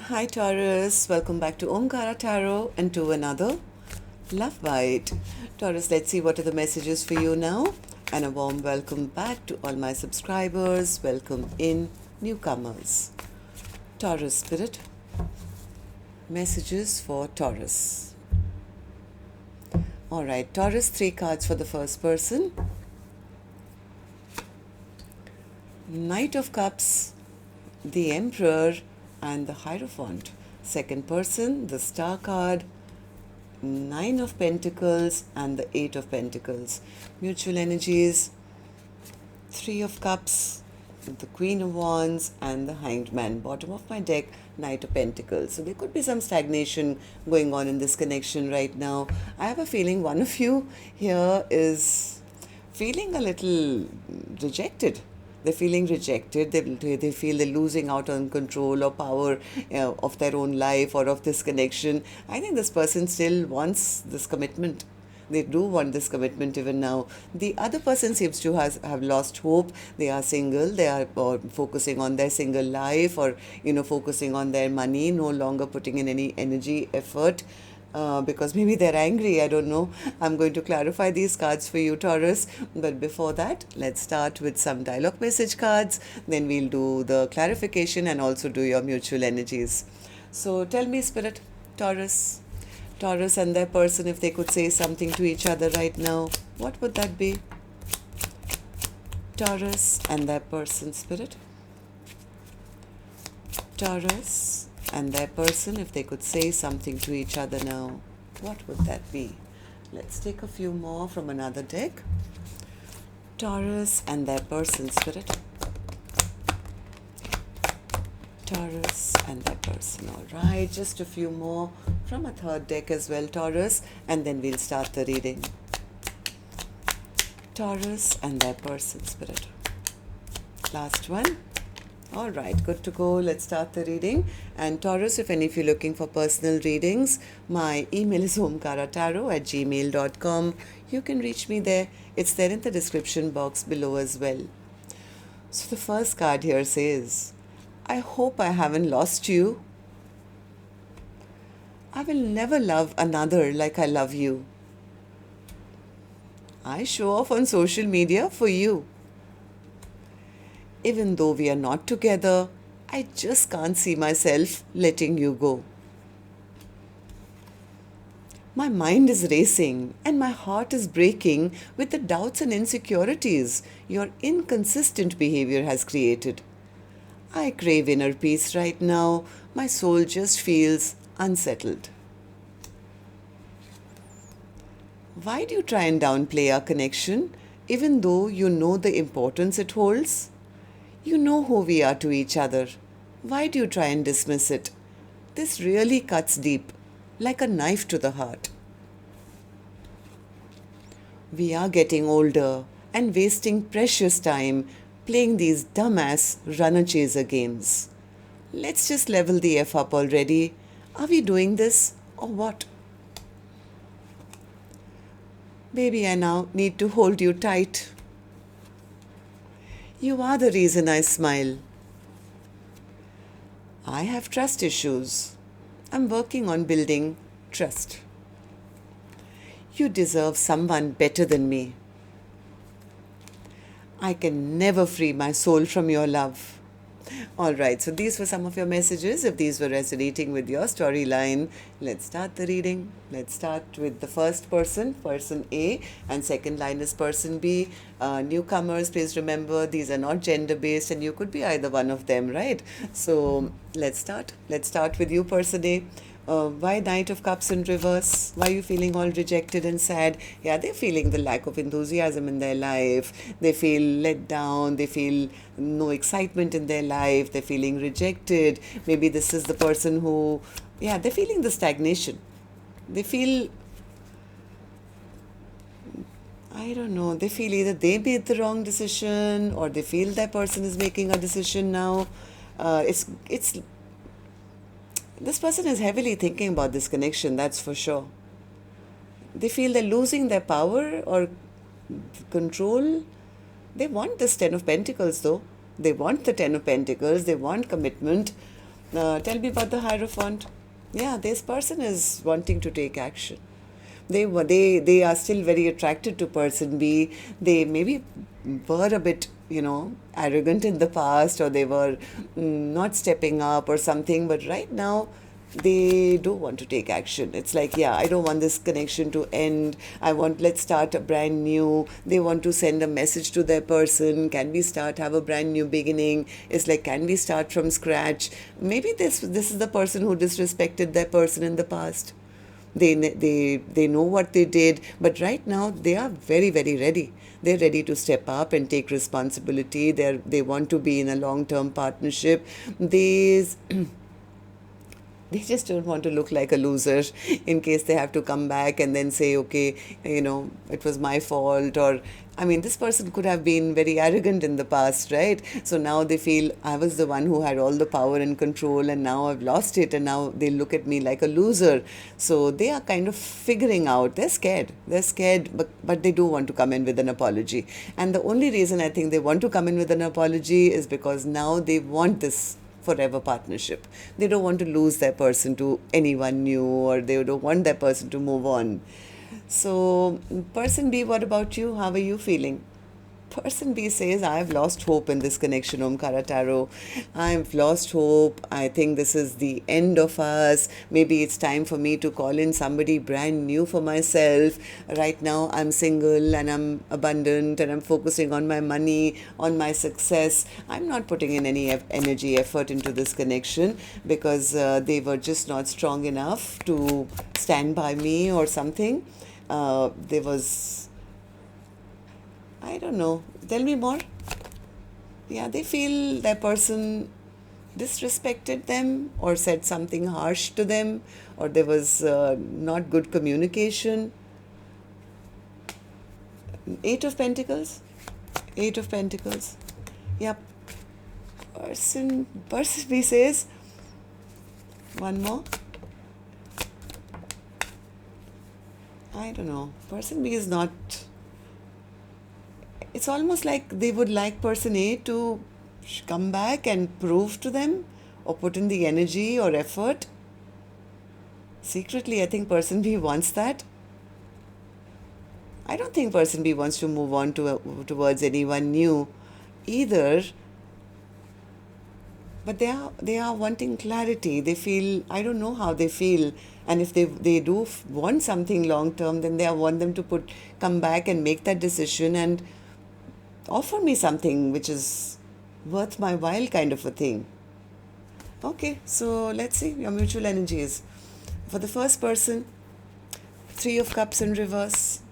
Hi Taurus, welcome back to Omkaratarot and to another Love Bite. Taurus, let's see what are the messages for you now. And a warm welcome back to all my subscribers. Welcome in newcomers. Taurus Spirit, messages for Taurus. Alright, Taurus, 3 cards for the first person. Knight of Cups, the Emperor, and the Hierophant. Second person, the Star card, 9 of Pentacles and the 8 of Pentacles. Mutual energies, 3 of Cups, the Queen of Wands and the Hanged Man. Bottom of my deck, Knight of Pentacles. So there could be some stagnation going on in this connection right now. I have a feeling one of you here is feeling a little rejected. They're feeling rejected. They feel they're losing out on control or power of their own life or of this connection. I think this person still wants this commitment. They do want this commitment even now. The other person seems to have lost hope. They are single. They are focusing on their single life or, focusing on their money, no longer putting in any energy, effort. Because maybe they're angry, I don't know. I'm going to clarify these cards for you, Taurus. But before that, let's start with some dialogue message cards. Then we'll do the clarification and also do your mutual energies. So tell me, Spirit, Taurus and their person, if they could say something to each other right now, what would that be? Taurus and their person, Spirit. Taurus and their person, if they could say something to each other now, what would that be? Let's take a few more from another deck. Taurus and their person, Spirit. Taurus and their person. All right, just a few more from a third deck as well, Taurus, and then we'll start the reading. Taurus and their person, Spirit. Last one. All right, good to go. Let's start the reading. And Taurus, if any of you are looking for personal readings, my email is omkaratarot@gmail.com. You can reach me there. It's there in the description box below as well. So the first card here says, I hope I haven't lost you. I will never love another like I love you. I show off on social media for you. Even though we are not together, I just can't see myself letting you go. My mind is racing and my heart is breaking with the doubts and insecurities your inconsistent behavior has created. I crave inner peace right now. My soul just feels unsettled. Why do you try and downplay our connection, even though you know the importance it holds? You know who we are to each other. Why do you try and dismiss it? This really cuts deep, like a knife to the heart. We are getting older and wasting precious time playing these dumbass runner-chaser games. Let's just level the F up already. Are we doing this or what? Baby, I now need to hold you tight. You are the reason I smile. I have trust issues. I'm working on building trust. You deserve someone better than me. I can never free my soul from your love. Alright, so these were some of your messages. If these were resonating with your storyline, let's start the reading. Let's start with the first person, person A, and second line is person B. Newcomers, please remember these are not gender based and you could be either one of them, right? So let's start. Let's start with you, person A. Why Knight of Cups in reverse? Why are you feeling all rejected and sad? Yeah, they're feeling the lack of enthusiasm in their life. They feel let down. They feel no excitement in their life. They're feeling rejected. Maybe this is the person who, they're feeling the stagnation. They feel, I don't know, they feel either they made the wrong decision or they feel that person is making a decision now. This person is heavily thinking about this connection, that's for sure. They feel they're losing their power or control. They want this Ten of Pentacles though. They want the Ten of Pentacles. They want commitment. Tell me about the Hierophant. Yeah, this person is wanting to take action. They are still very attracted to person B. They maybe were a bit, arrogant in the past, or they were not stepping up or something, but right now they do want to take action. It's like, yeah, I don't want this connection to end. Let's start a brand new. They want to send a message to their person. Can we have a brand new beginning? It's like, can we start from scratch? Maybe this is the person who disrespected their person in the past. They know what they did, but right now they are very, very ready. They're ready to step up and take responsibility. They want to be in a long-term partnership. They just don't want to look like a loser in case they have to come back and then say, okay, it was my fault. Or, I mean, this person could have been very arrogant in the past, right? So now they feel I was the one who had all the power and control, and now I've lost it, and now they look at me like a loser. So they are kind of figuring out. They're scared. But they do want to come in with an apology. And the only reason I think they want to come in with an apology is because now they want this forever partnership. They don't want to lose their person to anyone new, or they don't want their person to move on. So, person B, what about you? How are you feeling? Person B says, I've lost hope in this connection, Omkaratarot. I've lost hope. I think this is the end of us. Maybe it's time for me to call in somebody brand new for myself. Right now, I'm single and I'm abundant and I'm focusing on my money, on my success. I'm not putting in any energy, effort into this connection because they were just not strong enough to stand by me or something. There was, I don't know. Tell me more. Yeah, they feel their person disrespected them or said something harsh to them, or there was not good communication. Eight of Pentacles. Eight of Pentacles. Yeah. Person B says, one more. I don't know. Person B is not. It's almost like they would like person A to come back and prove to them or put in the energy or effort. Secretly, I think person B wants that. I don't think person B wants to move on towards anyone new either. But they are wanting clarity. They feel, I don't know how they feel. And if they do want something long term, then they want them to come back and make that decision and offer me something which is worth my while, kind of a thing. Okay, so let's see your mutual energies. For the first person, Three of Cups in reverse.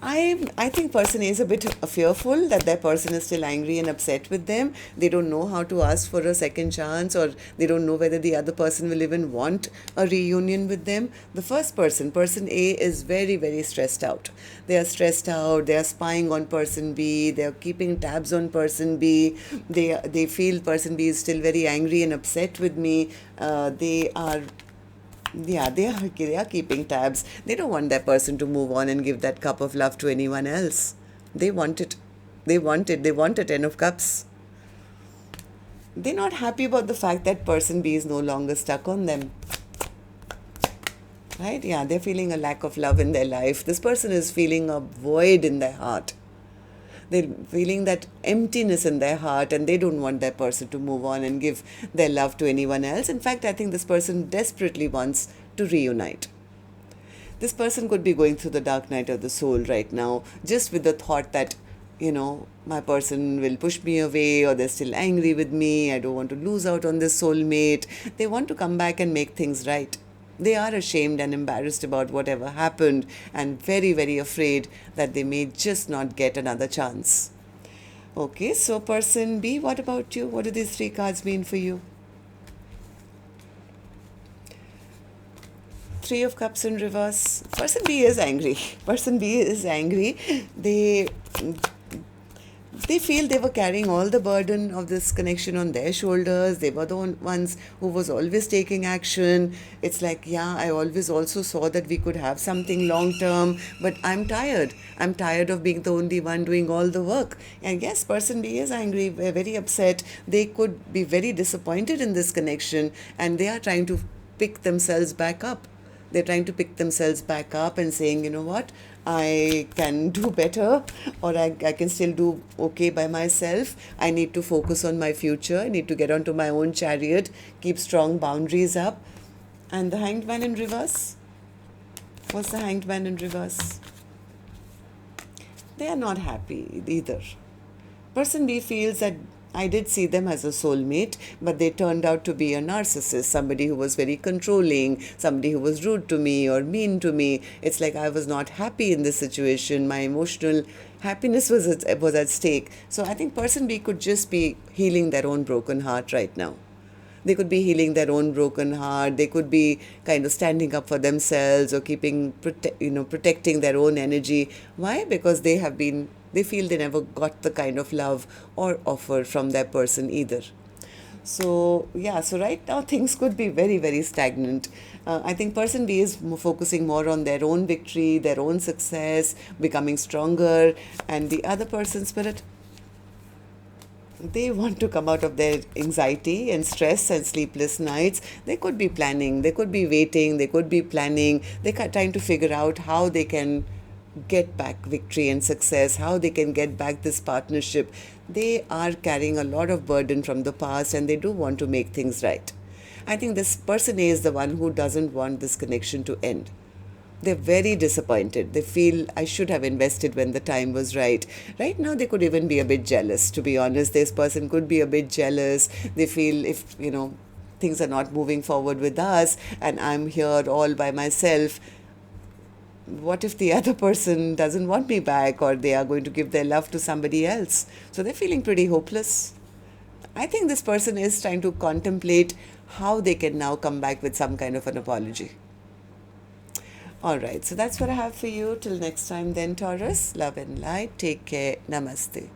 I think person A is a bit fearful that their person is still angry and upset with them. They don't know how to ask for a second chance, or they don't know whether the other person will even want a reunion with them. The first person A, is very, very stressed out. They are stressed out. They are spying on person B. They are keeping tabs on person B. They feel person B is still very angry and upset with me. They are keeping tabs. They don't want that person to move on and give that cup of love to anyone else. They want it. They want a 10 of Cups. They're not happy about the fact that person B is no longer stuck on them. Right? Yeah, they're feeling a lack of love in their life. This person is feeling a void in their heart. They're feeling that emptiness in their heart, and they don't want that person to move on and give their love to anyone else. In fact, I think this person desperately wants to reunite. This person could be going through the dark night of the soul right now, just with the thought that, my person will push me away, or they're still angry with me. I don't want to lose out on this soulmate. They want to come back and make things right. They are ashamed and embarrassed about whatever happened, and very, very afraid that they may just not get another chance. Okay, so person B, what about you? What do these three cards mean for you? Three of Cups in reverse. Person B is angry. Person B is angry. they feel they were carrying all the burden of this connection on their shoulders. They were the ones who was always taking action. It's like, yeah, I always also saw that we could have something long term, but I'm tired. I'm tired of being the only one doing all the work. And yes, person B is angry, very upset. They could be very disappointed in this connection, and they are trying to pick themselves back up. They're trying to pick themselves back up and saying, you know what, I can do better, or I can still do okay by myself. I need to focus on my future. I need to get onto my own chariot, keep strong boundaries up. And the Hanged Man in reverse? What's the Hanged Man in reverse? They are not happy either. Person B feels that I did see them as a soulmate, but they turned out to be a narcissist, somebody who was very controlling, somebody who was rude to me or mean to me. It's like I was not happy in this situation. My emotional happiness was at stake. So I think person B could just be healing their own broken heart right now. They could be healing their own broken heart. They could be kind of standing up for themselves or protecting their own energy. Why? Because they feel they never got the kind of love or offer from their person either. So yeah, so right now things could be very, very stagnant. I think person B is focusing more on their own victory, their own success, becoming stronger, and the other person spirit, they want to come out of their anxiety and stress and sleepless nights. They could be planning, they could be waiting, they could be planning. They're trying to figure out how they can get back victory and success, how they can get back this partnership. They are carrying a lot of burden from the past, and they do want to make things right. I think this person A is the one who doesn't want this connection to end. They're very disappointed. They feel I should have invested when the time was right. Right now, they could even be a bit jealous, to be honest. This person could be a bit jealous. They feel if, things are not moving forward with us and I'm here all by myself, what if the other person doesn't want me back, or they are going to give their love to somebody else? So they're feeling pretty hopeless. I think this person is trying to contemplate how they can now come back with some kind of an apology. All right, so that's what I have for you. Till next time then, Taurus. Love and light. Take care. Namaste.